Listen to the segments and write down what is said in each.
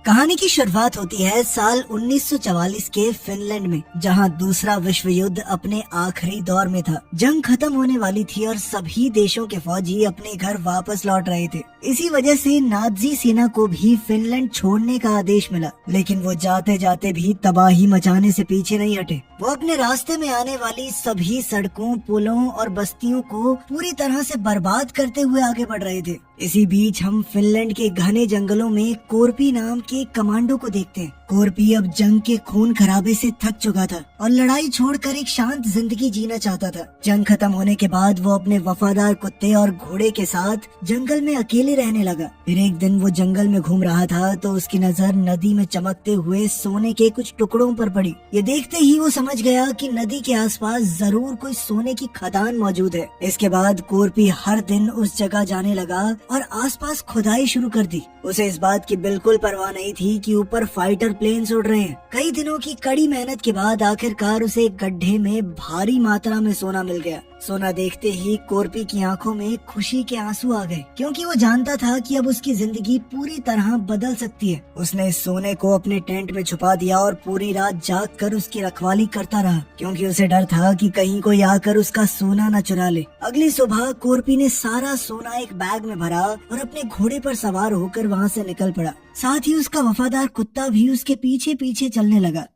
कहानी की शुरुआत होती है साल 1944 के फिनलैंड में, जहां दूसरा विश्व युद्ध अपने आखिरी दौर में था। जंग खत्म होने वाली थी और सभी देशों के फौजी अपने घर वापस लौट रहे थे। इसी वजह से नाजी सेना को भी फिनलैंड छोड़ने का आदेश मिला, लेकिन वो जाते जाते भी तबाही मचाने से पीछे नहीं हटे। वो अपने रास्ते में आने वाली सभी सड़कों, पुलों और बस्तियों को पूरी तरह से बर्बाद करते हुए आगे बढ़ रहे थे। इसी बीच हम फिनलैंड के घने जंगलों में कोरपी नाम के कमांडो को देखते हैं। कोरपी अब जंग के खून खराबे से थक चुका था और लड़ाई छोड़कर एक शांत जिंदगी जीना चाहता था। जंग खत्म होने के बाद वो अपने वफादार कुत्ते और घोड़े के साथ जंगल में अकेले रहने लगा। फिर एक दिन वो जंगल में घूम रहा था तो उसकी नजर नदी में चमकते हुए सोने के कुछ टुकड़ों पर पड़ी। ये देखते ही वो समझ गया कि नदी के आसपास जरूर कोई सोने की खदान मौजूद है। इसके बाद कोरपी हर दिन उस जगह जाने लगा और आसपास खुदाई शुरू कर दी। उसे इस बात की बिल्कुल परवाह नहीं थी कि ऊपर फाइटर प्लेन्स उड़ रहे हैं। कई दिनों की कड़ी मेहनत के बाद आखिरकार उसे एक गड्ढे में भारी मात्रा में सोना मिल गया। सोना देखते ही कोरपी की आंखों में खुशी के आंसू आ गए, क्योंकि वो जानता था कि अब उसकी जिंदगी पूरी तरह बदल सकती है। उसने इस सोने को अपने टेंट में छुपा दिया और पूरी रात जाग कर उसकी रखवाली करता रहा, क्योंकि उसे डर था कि कहीं कोई आकर उसका सोना न चुरा ले। अगली सुबह कोरपी ने सारा सोना एक बैग में भरा और अपने घोड़े पर सवार होकर वहाँ से निकल पड़ा। साथ ही उसका वफादार कुत्ता भी उसके पीछे पीछे चलने लगा।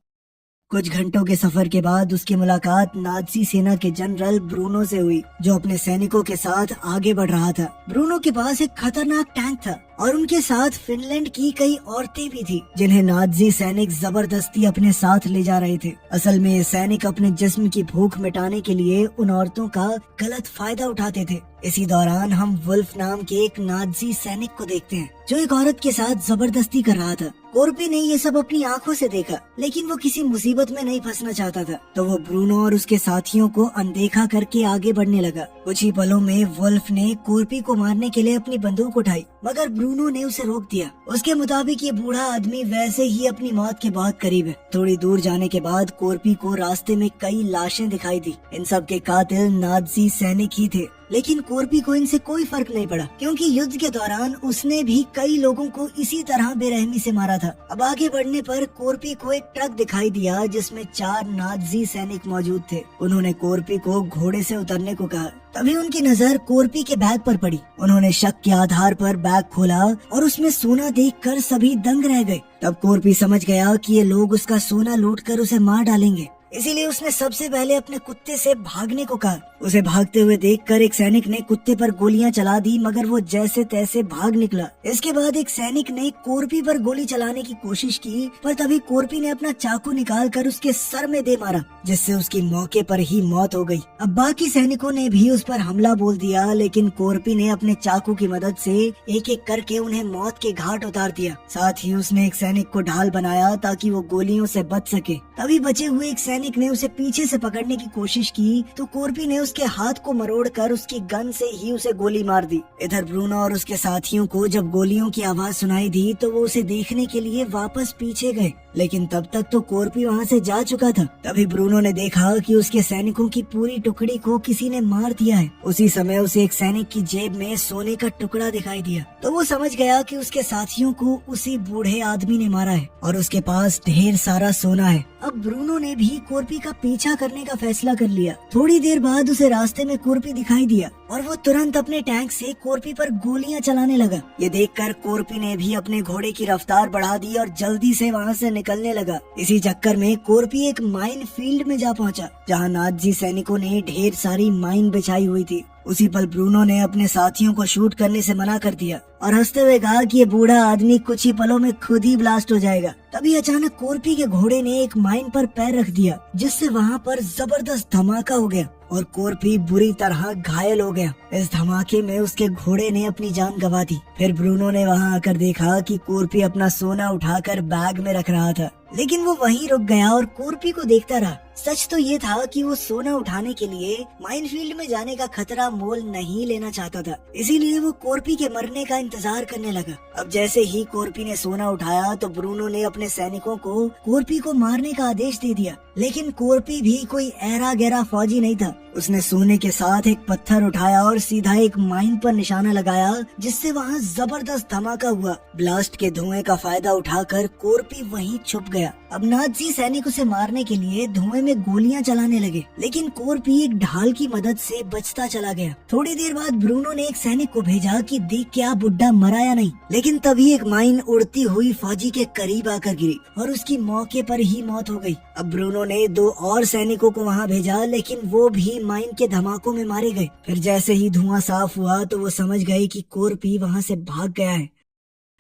कुछ घंटों के सफर के बाद उसकी मुलाकात नाजी सेना के जनरल ब्रूनो से हुई, जो अपने सैनिकों के साथ आगे बढ़ रहा था। ब्रूनो के पास एक खतरनाक टैंक था और उनके साथ फिनलैंड की कई औरतें भी थी, जिन्हें नाजी सैनिक जबरदस्ती अपने साथ ले जा रहे थे। असल में ये सैनिक अपने जिस्म की भूख मिटाने के लिए उन औरतों का गलत फायदा उठाते थे। इसी दौरान हम वुल्फ नाम के एक नाजी सैनिक को देखते हैं, जो एक औरत के साथ जबरदस्ती कर रहा था। कोरपी ने ये सब अपनी आंखों से देखा, लेकिन वो किसी मुसीबत में नहीं फंसना चाहता था, तो वो ब्रूनो और उसके साथियों को अनदेखा करके आगे बढ़ने लगा। कुछ ही पलों में वुल्फ ने कोरपी को मारने के लिए अपनी बंदूक उठाई, मगर ब्रूनो ने उसे रोक दिया। उसके मुताबिक ये बूढ़ा आदमी वैसे ही अपनी मौत के बहुत करीब है। थोड़ी दूर जाने के बाद कोरपी को रास्ते में कई लाशें दिखाई दी। इन सब के कातिल नाजी सैनिक ही थे, लेकिन कोरपी को इनसे कोई फर्क नहीं पड़ा, क्योंकि युद्ध के दौरान उसने भी कई लोगों को इसी तरह बेरहमी से मारा था। अब आगे बढ़ने पर कोरपी को एक ट्रक दिखाई दिया जिसमें 4 नाजी सैनिक मौजूद थे। उन्होंने कोरपी को घोड़े से उतरने को कहा। तभी उनकी नजर कोरपी के बैग पर पड़ी। उन्होंने शक के आधार पर बैग खोला और उसमें सोना देखकर सभी दंग रह गए। तब कोरपी समझ गया कि ये लोग उसका सोना लूटकर उसे मार डालेंगे, इसीलिए उसने सबसे पहले अपने कुत्ते से भागने को कहा। उसे भागते हुए देखकर एक सैनिक ने कुत्ते पर गोलियां चला दी, मगर वो जैसे तैसे भाग निकला। इसके बाद एक सैनिक ने कोरपी पर गोली चलाने की कोशिश की, पर तभी कोरपी ने अपना चाकू निकालकर उसके सर में दे मारा, जिससे उसकी मौके पर ही मौत हो गई। अब बाकी सैनिकों ने भी उस पर हमला बोल दिया, लेकिन कोरपी ने अपने चाकू की मदद से एक एक करके उन्हें मौत के घाट उतार दिया। साथ ही उसने एक सैनिक को ढाल बनाया ताकि वो गोलियों से बच सके। तभी बचे हुए एक सैनिक ने उसे पीछे से पकड़ने की कोशिश की, तो कोरपी ने उसके हाथ को मरोड़कर उसकी गन से ही उसे गोली मार दी। इधर ब्रूनो और उसके साथियों को जब गोलियों की आवाज सुनाई दी तो वो उसे देखने के लिए वापस पीछे गए, लेकिन तब तक तो कोरपी वहाँ से जा चुका था। तभी ब्रूनो ने देखा कि उसके सैनिकों की पूरी टुकड़ी को किसी ने मार दिया है। उसी समय उसे एक सैनिक की जेब में सोने का टुकड़ा दिखाई दिया, तो वो समझ गया कि उसके साथियों को उसी बूढ़े आदमी ने मारा है और उसके पास ढेर सारा सोना है। अब ब्रूनो ने भी कोरपी का पीछा करने का फैसला कर लिया। थोड़ी देर बाद उसे रास्ते में कोरपी दिखाई दिया और वो तुरंत अपने टैंक से कोरपी पर गोलियां चलाने लगा। ये देखकर कोरपी ने भी अपने घोड़े की रफ्तार बढ़ा दी और जल्दी से वहाँ से निकलने लगा। इसी चक्कर में कोरपी एक माइन फील्ड में जा पहुँचा, जहाँ नाजी सैनिकों ने ढेर सारी माइन बिछाई हुई थी। उसी पल ब्रूनो ने अपने साथियों को शूट करने से मना कर दिया और हंसते हुए कहा कि ये बूढ़ा आदमी कुछ ही पलों में खुद ही ब्लास्ट हो जाएगा। तभी अचानक कोरपी के घोड़े ने एक माइन पर पैर रख दिया, जिससे वहाँ पर जबरदस्त धमाका हो गया और कोरपी बुरी तरह घायल हो गया। इस धमाके में उसके घोड़े ने अपनी जान गंवा दी। फिर ब्रूनो ने वहाँ आकर देखा कि कोरपी अपना सोना उठाकर बैग में रख रहा था, लेकिन वो वहीं रुक गया और कोरपी को देखता रहा। सच तो ये था कि वो सोना उठाने के लिए माइनफील्ड में जाने का खतरा मोल नहीं लेना चाहता था, इसीलिए वो कोरपी के मरने का इंतजार करने लगा। अब जैसे ही कोरपी ने सोना उठाया तो ब्रूनो ने अपने सैनिकों को कोरपी को मारने का आदेश दे दिया, लेकिन कोरपी भी कोई ऐरा गैरा फौजी नहीं था। उसने सोने के साथ एक पत्थर उठाया और सीधा एक माइन पर निशाना लगाया, जिससे वहाँ जबरदस्त धमाका हुआ। ब्लास्ट के धुएं का फायदा उठाकर कोरपी वहीं छुप गया। अब नाजी सैनिक उसे मारने के लिए धुएं में गोलियां चलाने लगे, लेकिन कोरपी एक ढाल की मदद से बचता चला गया। थोड़ी देर बाद ब्रूनो ने एक सैनिक को भेजा कि देख क्या बुड्ढा मरा या नहीं, लेकिन तभी एक माइन उड़ती हुई फौजी के करीब आकर गिरी और उसकी मौके पर ही मौत हो गई। अब ब्रूनो ने 2 और सैनिकों को वहाँ भेजा, लेकिन वो भी माइन के धमाकों में मारे गए। फिर जैसे ही धुआं साफ हुआ तो वो समझ गए कि कोरपी वहाँ से भाग गया है।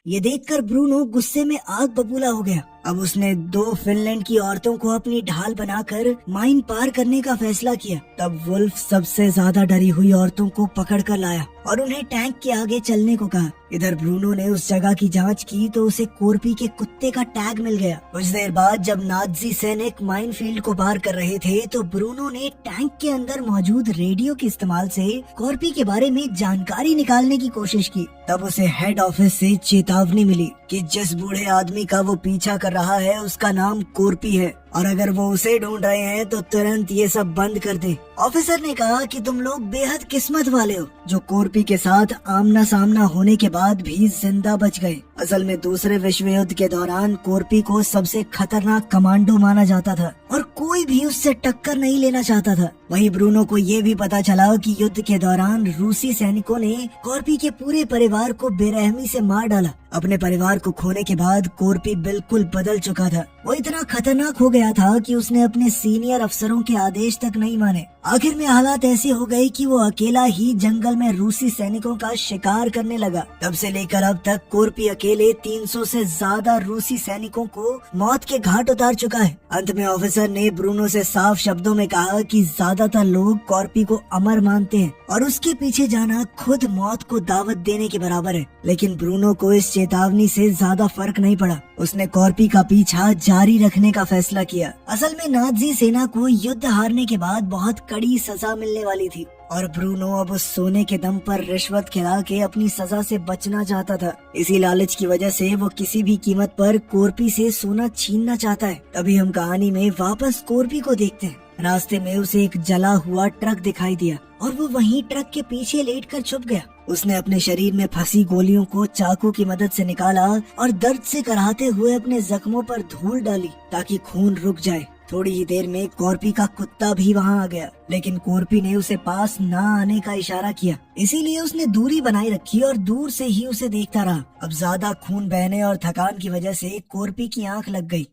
ये देखकर ब्रूनो गुस्से में आग बबूला हो गया। अब उसने 2 फिनलैंड की औरतों को अपनी ढाल बनाकर माइन पार करने का फैसला किया। तब वुल्फ सबसे ज्यादा डरी हुई औरतों को पकड़कर लाया और उन्हें टैंक के आगे चलने को कहा। इधर ब्रूनो ने उस जगह की जांच की तो उसे कोरपी के कुत्ते का टैग मिल गया। कुछ देर बाद जब नाजी सैनिक माइन फील्ड को पार कर रहे थे तो ब्रूनो ने टैंक के अंदर मौजूद रेडियो के इस्तेमाल से कोरपी के बारे में जानकारी निकालने की कोशिश की। तब उसे हेड ऑफिस से चेतावनी मिली कि जिस बूढ़े आदमी का वो पीछा कर रहा है उसका नाम कोरपी है और अगर वो उसे ढूंढ रहे हैं तो तुरंत ये सब बंद कर दे। ऑफिसर ने कहा कि तुम लोग बेहद किस्मत वाले हो जो कोरपी के साथ आमना सामना होने के बाद भी जिंदा बच गए। असल में दूसरे विश्व युद्ध के दौरान कोरपी को सबसे खतरनाक कमांडो माना जाता था और कोई भी उससे टक्कर नहीं लेना चाहता था। वहीं ब्रूनो को ये भी पता चला कि युद्ध के दौरान रूसी सैनिकों ने कोरपी के पूरे परिवार को बेरहमी से मार डाला। अपने परिवार को खोने के बाद कोरपी बिल्कुल बदल चुका था। वो इतना खतरनाक हो गया था कि उसने अपने सीनियर अफसरों के आदेश तक नहीं माने। आखिर में हालात ऐसे हो गए कि वो अकेला ही जंगल में रूसी सैनिकों का शिकार करने लगा। तब से लेकर अब तक कोरपी अकेले 300 से ज्यादा रूसी सैनिकों को मौत के घाट उतार चुका है। अंत में ऑफिसर ने ब्रूनो से साफ शब्दों में कहा कि ज्यादातर लोग कोरपी को अमर मानते हैं और उसके पीछे जाना खुद मौत को दावत देने के बराबर है। लेकिन ब्रूनो को इस चेतावनी से ज्यादा फर्क नहीं पड़ा। उसने कोरपी का पीछा जारी रखने का फैसला किया। असल में नाजी सेना को युद्ध हारने के बाद बहुत कड़ी सजा मिलने वाली थी और ब्रूनो अब उस सोने के दम पर रिश्वत खिला के अपनी सजा से बचना चाहता था। इसी लालच की वजह से वो किसी भी कीमत पर कोरपी से सोना छीनना चाहता है। तभी हम कहानी में वापस कोरपी को देखते हैं। रास्ते में उसे एक जला हुआ ट्रक दिखाई दिया और वो वहीं ट्रक के पीछे लेटकर छुप गया। उसने अपने शरीर में फंसी गोलियों को चाकू की मदद से निकाला और दर्द से कराहते हुए अपने जख्मों पर धूल डाली ताकि खून रुक जाए। थोड़ी ही देर में कोरपी का कुत्ता भी वहां आ गया, लेकिन कोरपी ने उसे पास न आने का इशारा किया। इसीलिए उसने दूरी बनाए रखी और दूर से ही उसे देखता रहा। अब ज्यादा खून बहने और थकान की वजह से कोरपी की आंख लग गई।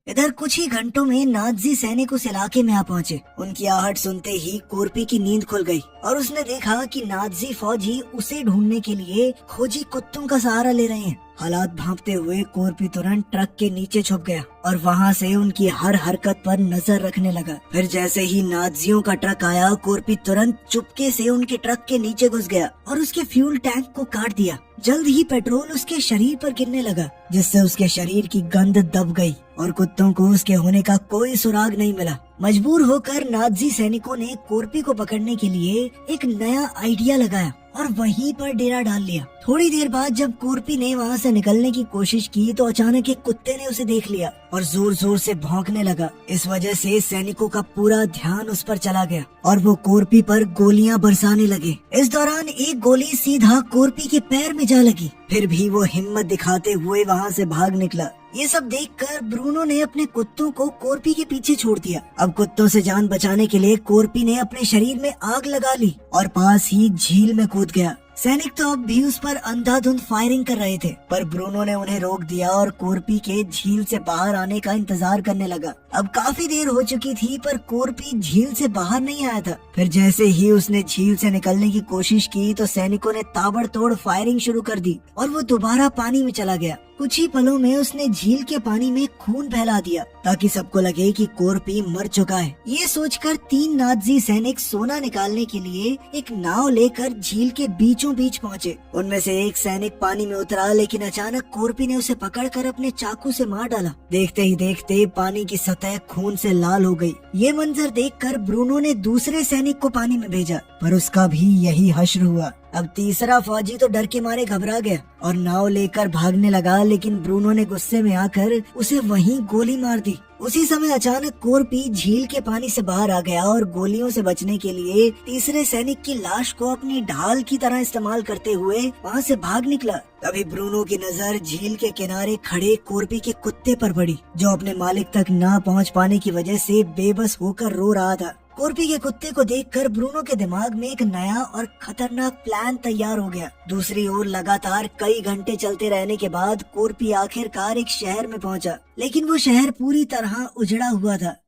इधर कुछ ही घंटों में नाजी सैनिक उस इलाके में आ पहुंचे। उनकी आहट सुनते ही कोरपी की नींद खुल गई और उसने देखा कि नाजी फौजी उसे ढूंढने के लिए खोजी कुत्तों का सहारा ले रहे हैं। हालात भांपते हुए कोरपी तुरंत ट्रक के नीचे छुप गया और वहां से उनकी हर हरकत पर नजर रखने लगा। फिर जैसे ही नाजियों का ट्रक आया, कोरपी तुरंत चुपके से उनके ट्रक के नीचे घुस गया और उसके फ्यूल टैंक को काट दिया। जल्द ही पेट्रोल उसके शरीर पर गिरने लगा, जिससे उसके शरीर की गंध दब गई और कुत्तों को उसके होने का कोई सुराग नहीं मिला। मजबूर होकर नाजी सैनिकों ने कोरपी को पकड़ने के लिए एक नया आइडिया लगाया और वहीं पर डेरा डाल लिया। थोड़ी देर बाद जब कोरपी ने वहाँ से निकलने की कोशिश की तो अचानक एक कुत्ते ने उसे देख लिया और जोर जोर से भौंकने लगा। इस वजह से सैनिकों का पूरा ध्यान उस पर चला गया और वो कोरपी पर गोलियां बरसाने लगे। इस दौरान एक गोली सीधा कोरपी के पैर में जा लगी। फिर भी वो हिम्मत दिखाते हुए वहाँ से भाग निकला। ये सब देखकर ब्रूनो ने अपने कुत्तों को कोरपी के पीछे छोड़ दिया। अब कुत्तों से जान बचाने के लिए कोरपी ने अपने शरीर में आग लगा ली और पास ही झील में कूद गया। सैनिक तो अब भी उस पर अंधाधुंध फायरिंग कर रहे थे, पर ब्रूनो ने उन्हें रोक दिया और कोरपी के झील से बाहर आने का इंतजार करने लगा। अब काफी देर हो चुकी थी पर कोरपी झील से बाहर नहीं आया था। फिर जैसे ही उसने झील से निकलने की कोशिश की तो सैनिकों ने ताबड़तोड़ फायरिंग शुरू कर दी और वो दोबारा पानी में चला गया। कुछ ही पलों में उसने झील के पानी में खून फैला दिया ताकि सबको लगे कि कोरपी मर चुका है। ये सोचकर 3 नाजी सैनिक सोना निकालने के लिए एक नाव लेकर झील के बीचों बीच पहुँचे। उनमें से एक सैनिक पानी में उतरा, लेकिन अचानक कोरपी ने उसे पकड़कर अपने चाकू से मार डाला। देखते ही देखते पानी की सतह खून से लाल हो गई। ये मंजर देखकर ब्रूनो ने दूसरे सैनिक को पानी में भेजा, पर उसका भी यही हश्र हुआ। अब तीसरा फौजी तो डर के मारे घबरा गया और नाव लेकर भागने लगा, लेकिन ब्रूनो ने गुस्से में आकर उसे वहीं गोली मार दी। उसी समय अचानक कोरपी झील के पानी से बाहर आ गया और गोलियों से बचने के लिए तीसरे सैनिक की लाश को अपनी ढाल की तरह इस्तेमाल करते हुए वहां से भाग निकला। तभी ब्रूनो की नजर झील के किनारे खड़े कोरपी के कुत्ते पर पड़ी, जो अपने मालिक तक ना पहुंच पाने की वजह से बेबस होकर रो रहा था। कोरपी के कुत्ते को देखकर ब्रूनो के दिमाग में एक नया और खतरनाक प्लान तैयार हो गया। दूसरी ओर लगातार कई घंटे चलते रहने के बाद कोरपी आखिरकार एक शहर में पहुंचा, लेकिन वो शहर पूरी तरह उजड़ा हुआ था।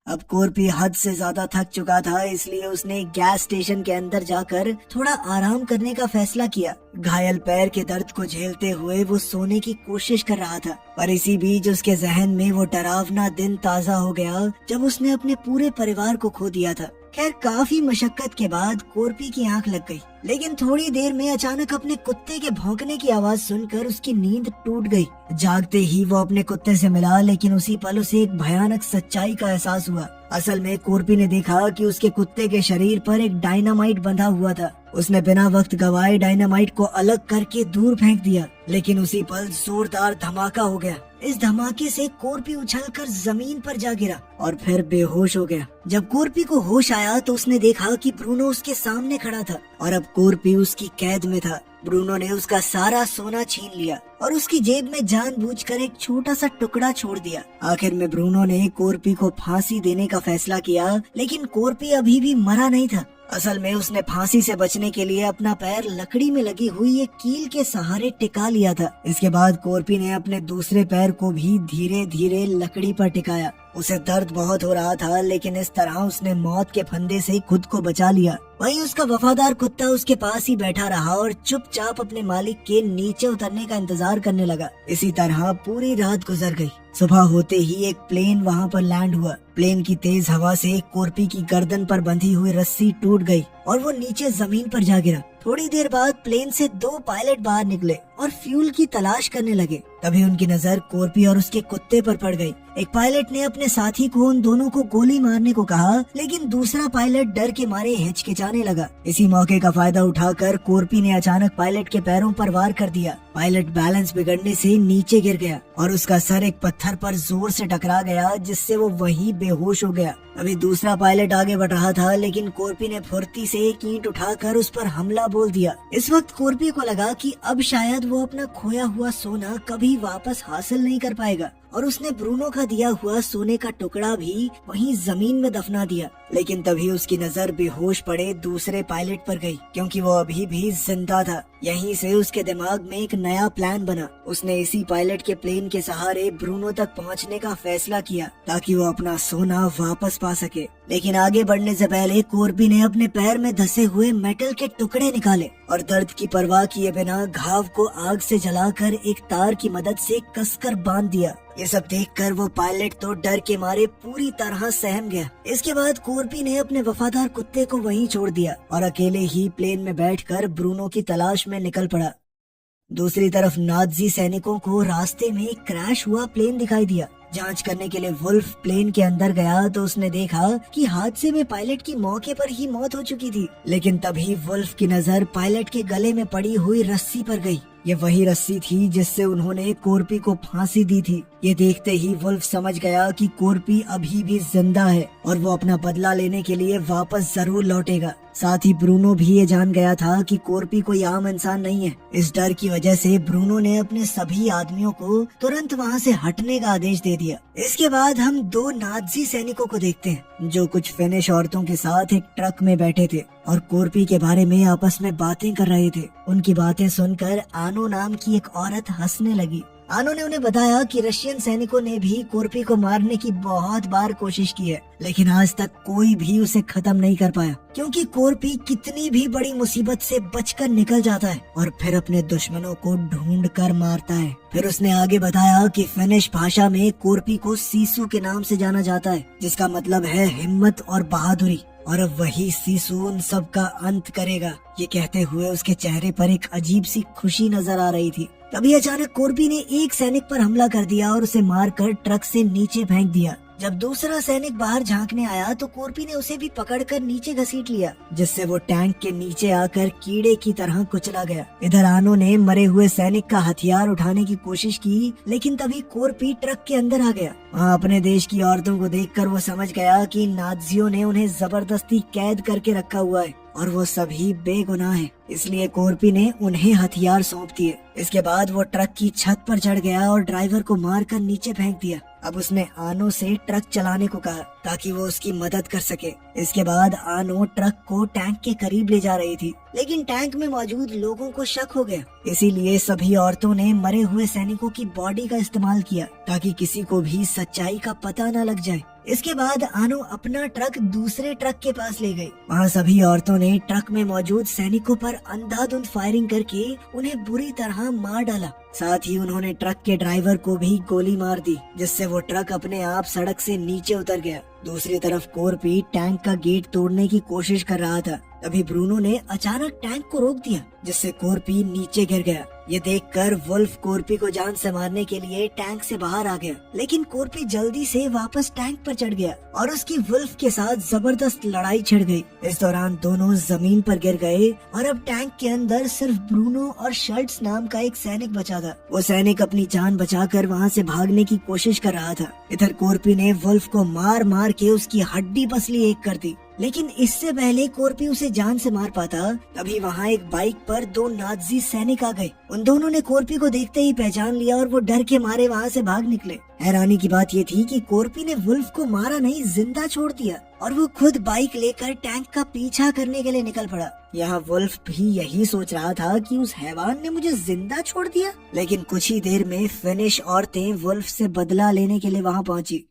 अब कोरपी हद से ज्यादा थक चुका था, इसलिए उसने गैस स्टेशन के अंदर जाकर थोड़ा आराम करने का फैसला किया। घायल पैर के दर्द को झेलते हुए वो सोने की कोशिश कर रहा था, पर इसी बीच उसके जहन में वो डरावना दिन ताजा हो गया जब उसने अपने पूरे परिवार को खो दिया था। खैर, काफी मशक्कत के बाद कोरपी की आंख लग गई, लेकिन थोड़ी देर में अचानक अपने कुत्ते के भौंकने की आवाज सुनकर उसकी नींद टूट गई। जागते ही वो अपने कुत्ते से मिला, लेकिन उसी पल उसे एक भयानक सच्चाई का एहसास हुआ। असल में कोरपी ने देखा कि उसके कुत्ते के शरीर पर एक डायनामाइट बंधा हुआ था। उसने बिना वक्त गवाए डायनामाइट को अलग करके दूर फेंक दिया, लेकिन उसी पल जोरदार धमाका हो गया। इस धमाके से कोरपी उछलकर जमीन पर जा गिरा और फिर बेहोश हो गया। जब कोरपी को होश आया तो उसने देखा कि ब्रूनो उसके सामने खड़ा था और अब कोरपी उसकी कैद में था। ब्रूनो ने उसका सारा सोना छीन लिया और उसकी जेब में जानबूझकर एक छोटा सा टुकड़ा छोड़ दिया। आखिर में ब्रूनो ने कोरपी को फांसी देने का फैसला किया, लेकिन कोरपी अभी भी मरा नहीं था। असल में उसने फांसी से बचने के लिए अपना पैर लकड़ी में लगी हुई एक कील के सहारे टिका लिया था। इसके बाद कोरपी ने अपने दूसरे पैर को भी धीरे धीरे लकड़ी पर टिकाया। उसे दर्द बहुत हो रहा था, लेकिन इस तरह उसने मौत के फंदे से खुद को बचा लिया। वहीं उसका वफादार कुत्ता उसके पास ही बैठा रहा और चुपचाप अपने मालिक के नीचे उतरने का इंतजार करने लगा। इसी तरह पूरी रात गुजर गई। सुबह होते ही एक प्लेन वहां पर लैंड हुआ। प्लेन की तेज हवा से कोरपी की गर्दन पर बंधी हुई रस्सी टूट गई और वो नीचे जमीन पर जा गिरा। थोड़ी देर बाद प्लेन से 2 पायलट बाहर निकले और फ्यूल की तलाश करने लगे। तभी उनकी नजर कोरपी और उसके कुत्ते पर पड़ गई। एक पायलट ने अपने साथी को उन दोनों को गोली मारने को कहा, लेकिन दूसरा पायलट डर के मारे हिचकिचाने लगा। इसी मौके का फायदा उठाकर कोरपी ने अचानक पायलट के पैरों पर वार कर दिया। पायलट बैलेंस बिगड़ने से नीचे गिर गया और उसका सर एक पत्थर पर जोर से टकरा गया, जिससे वो वहीं बेहोश हो गया। अभी दूसरा पायलट आगे बढ़ रहा था, लेकिन कोरपी ने फुर्ती से एक ईंट उठाकर उस पर हमला बोल दिया। इस वक्त कोरपी को लगा कि अब शायद वो अपना खोया हुआ सोना कभी वापस हासिल नहीं कर पाएगा और उसने ब्रूनो का दिया हुआ सोने का टुकड़ा भी वहीं जमीन में दफना दिया। लेकिन तभी उसकी नजर बेहोश पड़े दूसरे पायलट पर गई, क्योंकि वो अभी भी जिंदा था। यहीं से उसके दिमाग में एक नया प्लान बना। उसने इसी पायलट के प्लेन के सहारे ब्रूनो तक पहुंचने का फैसला किया ताकि वो अपना सोना वापस पा सके। लेकिन आगे बढ़ने से पहले कोरपी ने अपने पैर में धसे हुए मेटल के टुकड़े निकाले और दर्द की परवाह किए बिना घाव को आग से जलाकर एक तार की मदद से कसकर बांध दिया। ये सब देखकर वो पायलट तो डर के मारे पूरी तरह सहम गया। इसके बाद कोरपी ने अपने वफादार कुत्ते को वहीं छोड़ दिया और अकेले ही प्लेन में बैठकर ब्रूनो की तलाश में निकल पड़ा। दूसरी तरफ नाज़ी सैनिकों को रास्ते में एक क्रैश हुआ प्लेन दिखाई दिया। जांच करने के लिए वुल्फ प्लेन के अंदर गया तो उसने देखा कि हादसे में पायलट की मौके पर ही मौत हो चुकी थी। लेकिन तभी वुल्फ की नजर पायलट के गले में पड़ी हुई रस्सी पर गई। ये वही रस्सी थी जिससे उन्होंने कोरपी को फांसी दी थी। ये देखते ही वुल्फ समझ गया कि कोरपी अभी भी जिंदा है और वो अपना बदला लेने के लिए वापस जरूर लौटेगा। साथ ही ब्रूनो भी ये जान गया था कि कोरपी कोई आम इंसान नहीं है। इस डर की वजह से ब्रूनो ने अपने सभी आदमियों को तुरंत वहाँ से हटने का आदेश दे दिया। इसके बाद हम 2 नाज़ी सैनिकों को देखते हैं जो कुछ फिनिश औरतों के साथ एक ट्रक में बैठे थे और कोरपी के बारे में आपस में बातें कर रहे थे। उनकी बातें सुनकर आनो नाम की एक औरत हंसने लगी। आनो ने उन्हें बताया कि रशियन सैनिकों ने भी कोरपी को मारने की बहुत बार कोशिश की है, लेकिन आज तक कोई भी उसे खत्म नहीं कर पाया, क्योंकि कोरपी कितनी भी बड़ी मुसीबत से बचकर निकल जाता है और फिर अपने दुश्मनों को ढूंढ कर मारता है। फिर उसने आगे बताया कि फिनिश भाषा में कोरपी को सीसू के नाम से जाना जाता है, जिसका मतलब है हिम्मत और बहादुरी, और अब वही सीसू उन सब का अंत करेगा। ये कहते हुए उसके चेहरे पर एक अजीब सी खुशी नजर आ रही थी। तभी अचानक कोरपी ने एक सैनिक पर हमला कर दिया और उसे मारकर ट्रक से नीचे फेंक दिया। जब दूसरा सैनिक बाहर झांकने आया तो कोर्पी ने उसे भी पकड़कर नीचे घसीट लिया, जिससे वो टैंक के नीचे आकर कीड़े की तरह कुचला गया। इधर आनो ने मरे हुए सैनिक का हथियार उठाने की कोशिश की, लेकिन तभी कोर्पी ट्रक के अंदर आ गया। वहाँ अपने देश की औरतों को देखकर वो समझ गया कि नाज़ियों ने उन्हें जबरदस्ती कैद करके रखा हुआ है और वो सभी बेगुनाह हैं। इसलिए कोर्पी ने उन्हें हथियार सौंप दिए। इसके बाद वो ट्रक की छत पर चढ़ गया और ड्राइवर को मारकर नीचे फेंक दिया। अब उसने आनो से ट्रक चलाने को कहा ताकि वो उसकी मदद कर सके। इसके बाद आनो ट्रक को टैंक के करीब ले जा रही थी, लेकिन टैंक में मौजूद लोगों को शक हो गया। इसीलिए सभी औरतों ने मरे हुए सैनिकों की बॉडी का इस्तेमाल किया ताकि किसी को भी सच्चाई का पता न लग जाए। इसके बाद आनो अपना ट्रक दूसरे ट्रक के पास ले गई। वहाँ सभी औरतों ने ट्रक में मौजूद सैनिकों पर अंधाधुंध फायरिंग करके उन्हें बुरी तरह मार डाला। साथ ही उन्होंने ट्रक के ड्राइवर को भी गोली मार दी, जिससे वो ट्रक अपने आप सड़क से नीचे उतर गया। दूसरी तरफ कोर्पी टैंक का गेट तोड़ने की कोशिश कर रहा था। तभी ब्रूनो ने अचानक टैंक को रोक दिया, जिससे कोर्पी नीचे गिर गया। ये देखकर वुल्फ कोर्पी को जान से मारने के लिए टैंक से बाहर आ गया, लेकिन कोर्पी जल्दी से वापस टैंक पर चढ़ गया और उसकी वुल्फ के साथ जबरदस्त लड़ाई छिड़ गई। इस दौरान दोनों जमीन पर गिर गए और अब टैंक के अंदर सिर्फ ब्रूनो और शर्ट्स नाम का एक सैनिक बचा था। वो सैनिक अपनी जान बचाकर वहाँ से भागने की कोशिश कर रहा था। इधर कोर्पी ने वुल्फ को मार मार के उसकी हड्डी पसली एक कर दी, लेकिन इससे पहले कोर्पी उसे जान से मार पाता, तभी वहाँ एक बाइक पर दो नाज़ी सैनिक आ गए। उन दोनों ने कोर्पी को देखते ही पहचान लिया और वो डर के मारे वहाँ से भाग निकले। हैरानी की बात ये थी कि कोर्पी ने वुल्फ को मारा नहीं, जिंदा छोड़ दिया और वो खुद बाइक लेकर टैंक का पीछा करने के लिए निकल पड़ा। यहाँ वुल्फ भी यही सोच रहा था कि उस हैवान ने मुझे जिंदा छोड़ दिया। लेकिन कुछ ही देर में फिनिश औरतें वुल्फ से बदला लेने के लिए वहाँ पहुँची।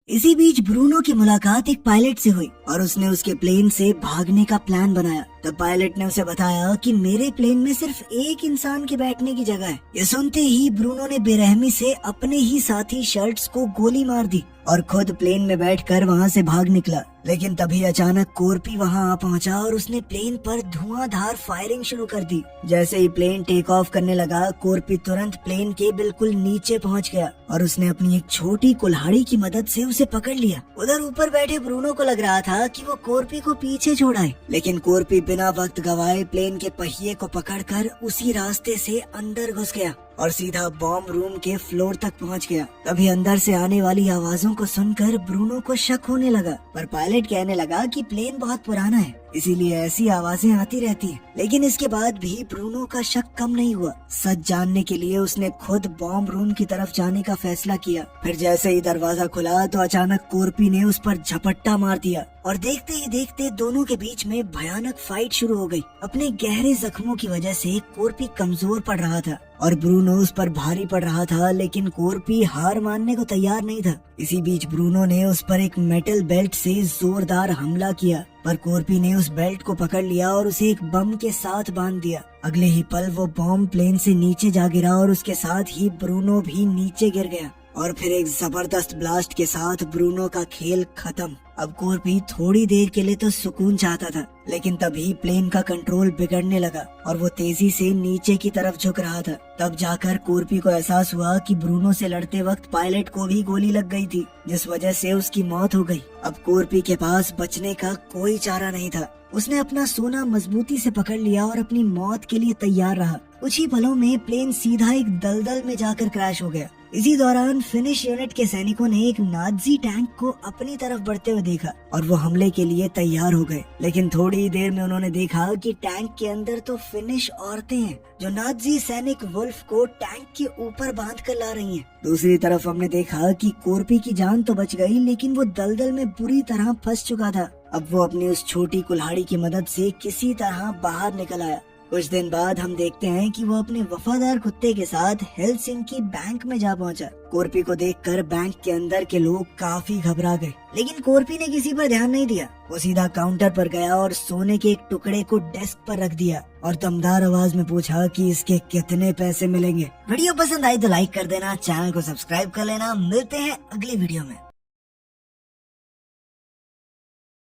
इसी बीच ब्रूनो की मुलाकात एक पायलट से हुई और उसने उसके प्लेन से भागने का प्लान बनाया। तब पायलट ने उसे बताया कि मेरे प्लेन में सिर्फ एक इंसान के बैठने की जगह है। ये सुनते ही ब्रूनो ने बेरहमी से अपने ही साथी शर्ट्स को गोली मार दी और खुद प्लेन में बैठकर वहाँ से भाग निकला। लेकिन तभी अचानक कोर्पी वहाँ आ पहुँचा और उसने प्लेन पर धुआंधार फायरिंग शुरू कर दी। जैसे ही प्लेन टेक ऑफ करने लगा, कोर्पी तुरंत प्लेन के बिल्कुल नीचे पहुँच गया और उसने अपनी एक छोटी कुल्हाड़ी की मदद से उसे पकड़ लिया। उधर ऊपर बैठे ब्रूनो को लग रहा था कि वो कोर्पी को पीछे छोड़ाए, लेकिन कोर्पी बिना वक्त गवाए प्लेन के पहिए को पकड़कर उसी रास्ते से अंदर घुस गया और सीधा बॉम्ब रूम के फ्लोर तक पहुंच गया। तभी अंदर से आने वाली आवाजों को सुनकर ब्रूनो को शक होने लगा, पर पायलट कहने लगा कि प्लेन बहुत पुराना है, इसीलिए ऐसी आवाजें आती रहती हैं। लेकिन इसके बाद भी ब्रूनो का शक कम नहीं हुआ। सच जानने के लिए उसने खुद बॉम्ब रूम की तरफ जाने का फैसला किया। फिर जैसे ही दरवाजा खुला तो अचानक कोर्पी ने उस पर झपट्टा मार दिया और देखते ही देखते दोनों के बीच में भयानक फाइट शुरू हो गई। अपने गहरे जख्मों की वजह से कोर्पी कमजोर पड़ रहा था और ब्रूनो उस पर भारी पड़ रहा था, लेकिन कोर्पी हार मानने को तैयार नहीं था। इसी बीच ब्रूनो ने उस पर एक मेटल बेल्ट से जोरदार हमला किया, पर कोर्पी ने उस बेल्ट को पकड़ लिया और उसे एक बम के साथ बांध दिया। अगले ही पल वो बॉम्ब प्लेन से नीचे जा गिरा और उसके साथ ही ब्रूनो भी नीचे गिर गया और फिर एक जबरदस्त ब्लास्ट के साथ ब्रूनो का खेल खत्म। अब कोर्पी थोड़ी देर के लिए तो सुकून चाहता था, लेकिन तभी प्लेन का कंट्रोल बिगड़ने लगा और वो तेजी से नीचे की तरफ झुक रहा था। तब जाकर कोर्पी को एहसास हुआ कि ब्रूनो से लड़ते वक्त पायलट को भी गोली लग गई थी, जिस वजह से उसकी मौत हो गई। अब कोर्पी के पास बचने का कोई चारा नहीं था। उसने अपना सोना मजबूती से पकड़ लिया और अपनी मौत के लिए तैयार रहा। कुछ ही पलों में प्लेन सीधा एक दलदल में जाकर क्रैश हो गया। इसी दौरान फिनिश यूनिट के सैनिकों ने एक नाज़ी टैंक को अपनी तरफ बढ़ते हुए देखा और वो हमले के लिए तैयार हो गए। लेकिन थोड़ी ही देर में उन्होंने देखा कि टैंक के अंदर तो फिनिश औरतें हैं जो नाज़ी सैनिक वुल्फ को टैंक के ऊपर बांध कर ला रही हैं। दूसरी तरफ हमने देखा कि कोर्पी की जान तो बच गई, लेकिन वो दलदल में बुरी तरह फंस चुका था। अब वो अपनी उस छोटी कुल्हाड़ी की मदद से किसी तरह बाहर निकल आया। कुछ दिन बाद हम देखते हैं कि वो अपने वफादार कुत्ते के साथ हेलसिंकी बैंक में जा पहुंचा। कोर्पी को देखकर बैंक के अंदर के लोग काफी घबरा गए, लेकिन कोर्पी ने किसी पर ध्यान नहीं दिया। वो सीधा काउंटर पर गया और सोने के एक टुकड़े को डेस्क पर रख दिया और दमदार आवाज में पूछा कि इसके कितने पैसे मिलेंगे। वीडियो पसंद आई तो लाइक कर देना, चैनल को सब्सक्राइब कर लेना। मिलते हैं अगली वीडियो में।